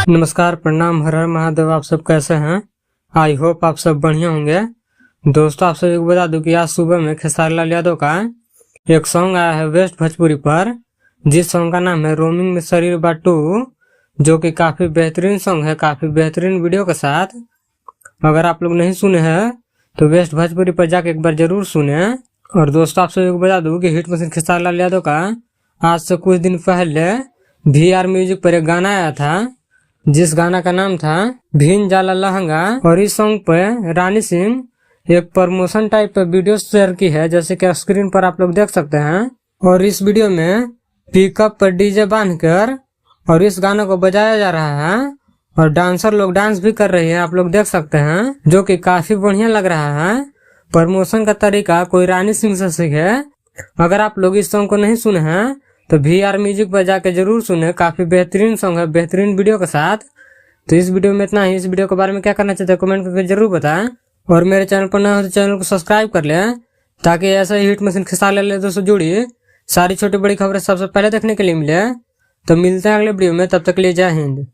नमस्कार, प्रणाम, हर हर महादेव। आप सब कैसे हैं? आई होप आप सब बढ़िया होंगे। दोस्तों, आप सभी को बता दूं कि आज सुबह में खेसारी लाल यादव का एक सॉन्ग आया है वेस्ट भोजपुरी पर, जिस सॉन्ग का नाम है रोमिंग में शरीर बाटू, जो कि काफी बेहतरीन सॉन्ग है, काफी बेहतरीन वीडियो के साथ। अगर आप लोग नहीं सुने हैं तो वेस्ट भोजपुरी पर जाके एक बार जरूर सुने। और दोस्तों, आप सभी को बता दूं कि हिट मशीन खेसारी लाल यादव का आज से कुछ दिन पहले VR म्यूजिक पर एक गाना आया था, जिस गाना का नाम था भीन जाला लहंगा। और इस सॉन्ग पे रानी सिंह एक प्रमोशन टाइप पे वीडियो शेयर की है, जैसे कि स्क्रीन पर आप लोग देख सकते हैं। और इस वीडियो में पिकअप पर डीजे बांधकर और इस गाने को बजाया जा रहा है और डांसर लोग डांस भी कर रही है, आप लोग देख सकते हैं, जो कि काफी बढ़िया लग रहा है। प्रमोशन का तरीका कोई रानी सिंह से सीखे। अगर आप लोग इस सॉन्ग को नहीं सुने हैं तो VR म्यूजिक पर जाके जरूर सुने, काफी बेहतरीन सॉन्ग है, बेहतरीन वीडियो के साथ। तो इस वीडियो में इतना ही। इस वीडियो के बारे में क्या करना चाहते हैं कमेंट करके जरूर बताएं। और मेरे चैनल पर नए हो तो चैनल को सब्सक्राइब कर लें, ताकि ऐसे ही हिट मशीन खेसारी लाल यादव से जुड़ी सारी छोटी बड़ी खबरें सबसे पहले देखने के लिए मिले। तो मिलते हैं अगले वीडियो में, तब तक के लिए जय हिंद।